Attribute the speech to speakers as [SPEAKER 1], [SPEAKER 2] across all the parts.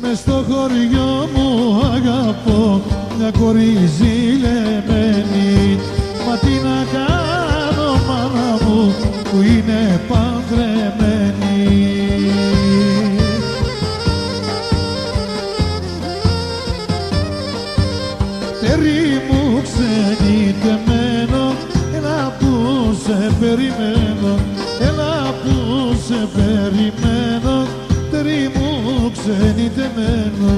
[SPEAKER 1] μες στο χωριό μου αγαπώ μια κόρη ζηλεμένη. Μα τι να κάνω μάνα μου που είναι παντρεμένη. Τέρι μου ξενιτεμένο, έλα που σε περιμένω, έλα που σε περιμένω, τέρι μου ξενιτεμένο.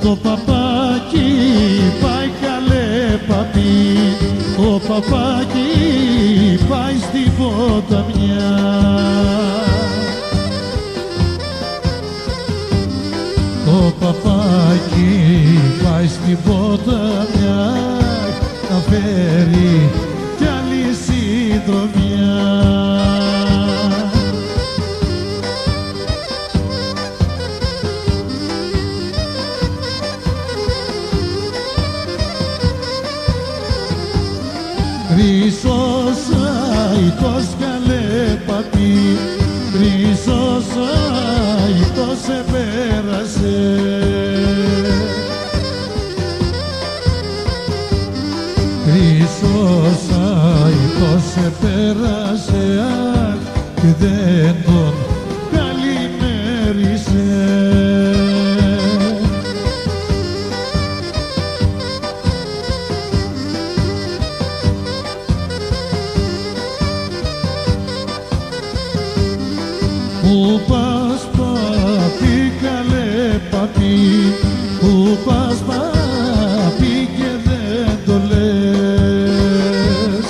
[SPEAKER 1] Το παπάκι πάει καλέ παπί, το παπάκι πάει στην ποταμιά. Το παπάκι πάει στην ποταμιά να φέρει κι άλλη συντροφιά. Χρυσός αητός καλέ παπί, χρυσός αητός σε πέρασε. Χρυσός αητός σε πέρασε και δεν τον καλημέρισε. Πού πας παπί καλέ παπί, πού πας παπί και δεν το λες.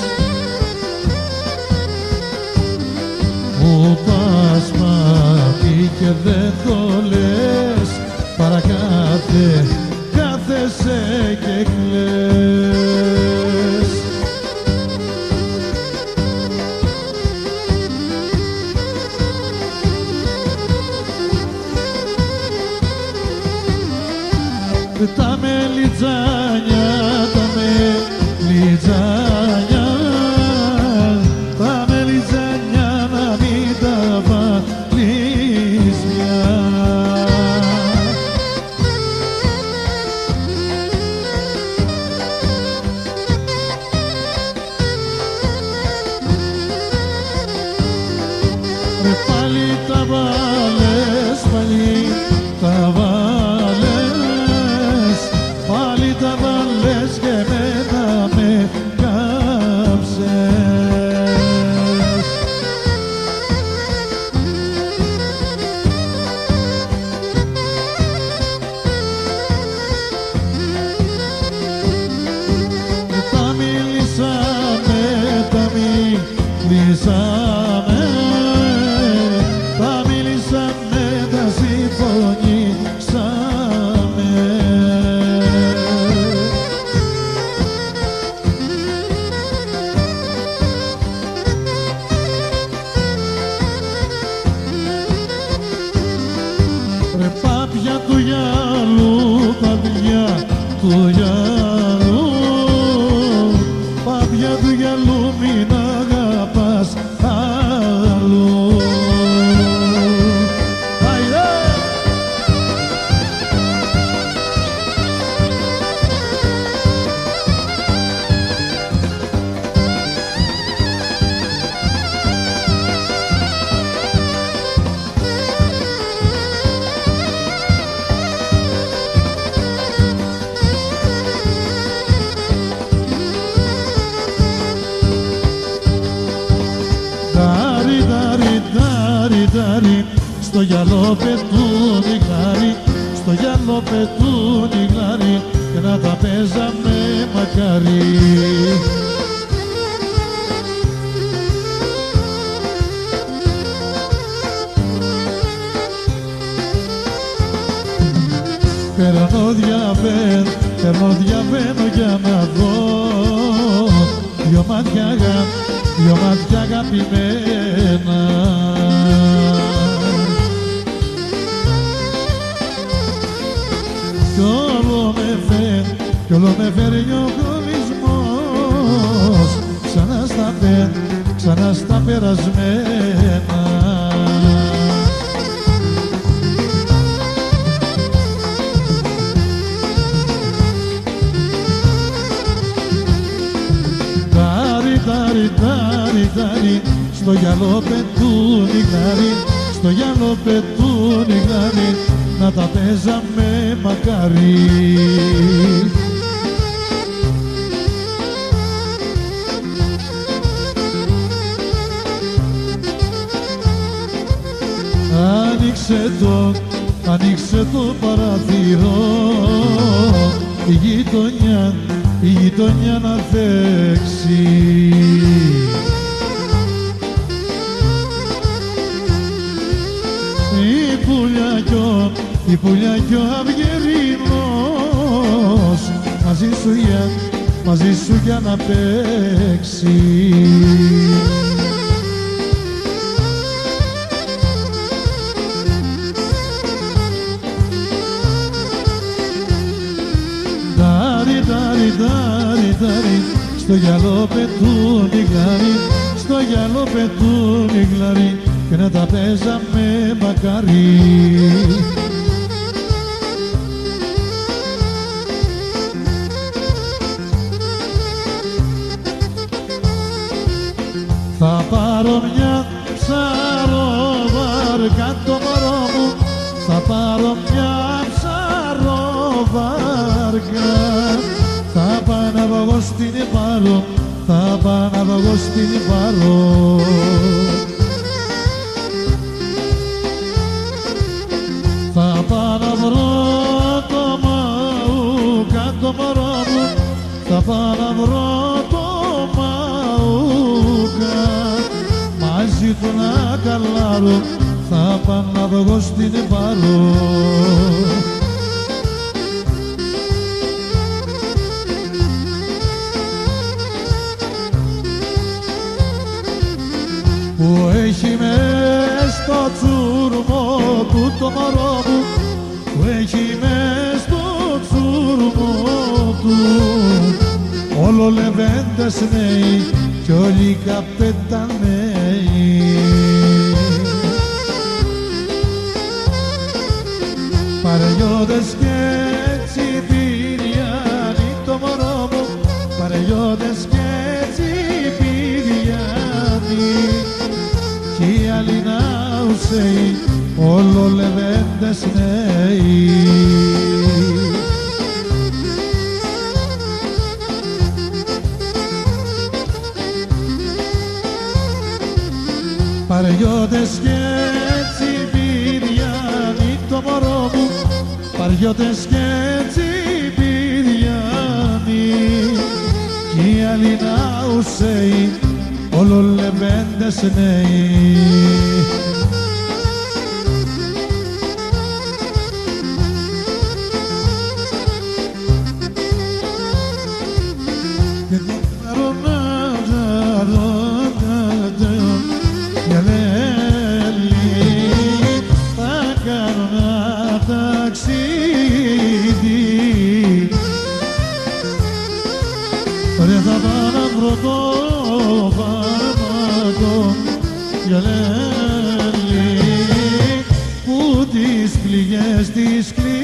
[SPEAKER 1] Πού πας παπί και δεν το λες, παρακάθε κάθεσαι και κλαις. Τα μελιτζάνια, τα μελιτζάνια, τα μελιτζάνια να μην τα βάλεις πια. Ρε πάλι τα βάλες, πάλι τα βάλες, πάλι τα βάλες και εμένα με κάψες. Τα μιλήσαμε, τα μιλήσαμε, τα μιλήσαμε, τα συμφωνήσαμε. Ρε πάπια του γυαλού, πάπια του γυαλού, πάπια του γυαλού, μην αγαπάς αλλού. Στο γυαλό πετούν οι γλάρι, στο γυαλό πετούν οι γλάρι και να τα παίζαμε μακάρι. Περνώ διαβαίνω για να δω δυο μάτια αγαπημένα. Κι όλο με μόνο με φέρνει ο χωρισμός ξανά στα περασμένα. Τάρι, στο γυαλό πετούν οι γλάρι, στο γυαλό πετούν οι γλάρι, να τα παίζαμε μακάρι. Άνοιξε το παραθυρό, η γειτονιά να δέξει. Η πουλιά κι ο αυγερινός μαζί σου για να παίξει. Τάρι, στο γυαλό πετούν οι γλάρι, στο γυαλό πετούν οι γλάρι, και να τα παίζαμε μακάρι. Θα πάρω μια ψαροβάρκα το μωρό μου, θα πάρω μια ψαροβάρκα, θα πάω να βγω στην Υπάρο, θα πάω να βγω στην Υπάρο. Θα πάω να βρω το μαούκα το μωρό μου, θα πάω να βρω το μαούκα, μαζί του να καλάρω, θα πάω να βγω στην Υπάρο. Που έχει μες στο τσούρμο του το μωρό μου, που έχει μες στο τσούρμο του, όλο λεβέντες νέοι κι όλοι καπεταναίοι. Παρελιώτες και τσιπηριάνοι το μωρό μου, παρελιώτες και τσιπηριάνοι, κι οι άλλοι ναουσαίοι, όλο λεβέντες νέοι. Παρελιώτες και τσιπηριάνοι το μωρό μου, παρελιώτες και τσιπηριάνοι, κι οι άλλοι ναουσαίοι, όλο λεβέντες νέοι. Θα πάω να βρω το φάρμακο για λέλη που τις πληγές τις κλείνει.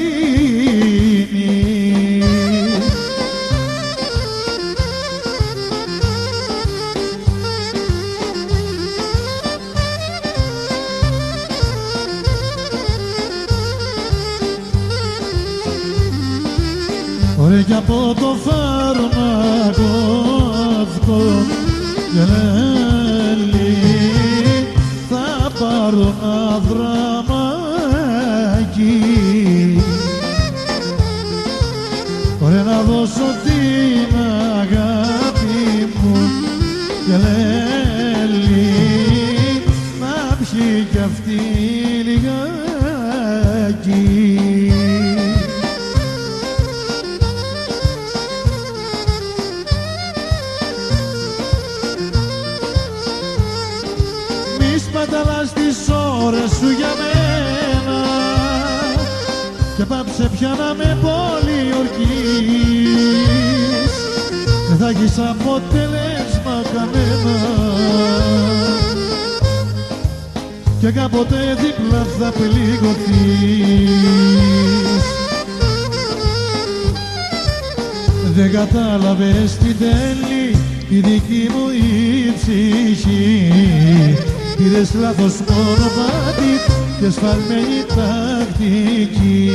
[SPEAKER 1] Ωραία, κι από το φάρμακο αυτό γελέλη θα πάρω ένα δραμάκι, ωραία, να δώσω την αγάπη μου γελέλη, να πιει κι αυτή λιγάκι. Σπαταλάς τις ώρες σου για μένα, και πάψε πια να με πολιορκείς. Δεν θα έχεις αποτέλεσμα κανένα και κάποτε δίπλα θα πληγωθείς. Δεν κατάλαβες τι θέλει η δική μου η ψυχή. Πήρες λάθος μονοπάτι και σφαλμένη τακτική.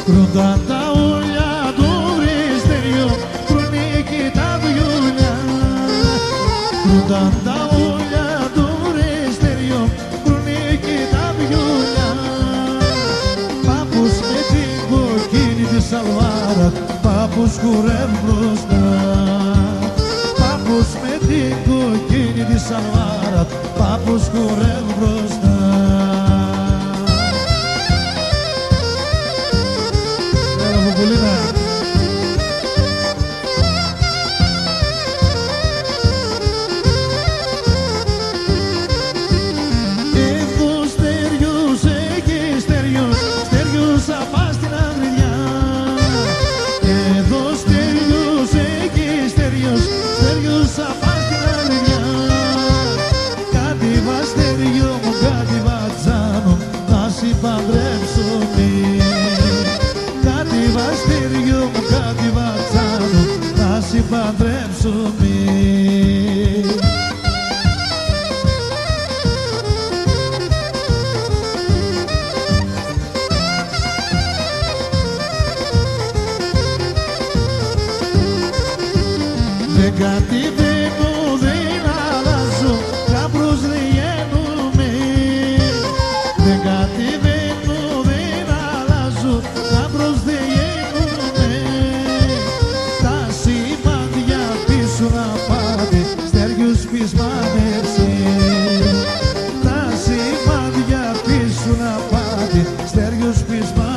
[SPEAKER 1] Κρούνταν τα ούλια του βριστεριού, κρουνίκι τα βιούλια. Κρούνταν τα ούλια του βριστεριού, κρουνίκι τα βιούλια. Πάπους με την κοκκίνη τη σαλβάρα, πάπους κουρεύουν μπροστά. Πάπους με την κοκκίνη τη σαλβάρα, πάπους κουρεύουν μπροστά. Εδώ στεριούς έχει στεριούς, στεριούς απά στην αγριδιά. Εδώ στεριούς έχει στεριούς, στεριούς απά στην αγριδιά. Κάτι βαστεριό μου, κάτι βατζάνο, να σε παντρέψουμε. Κάτι βαστήριο μου, κάτι βατσάνο, να σε παντρέψουμε. Δεν κατηβαίνω, δεν αλλάζω, γαμπρούς δεν γίνουμε. Δεν κατηβαίνω, δεν αλλάζω, γαμπρούς δεν γίνουμε. Τα σημάδια πίσω να πάτε, στέριους πεισμάνεψε. Τα σημάδια πίσω να πάτε, στέριους πεισμάνεψε.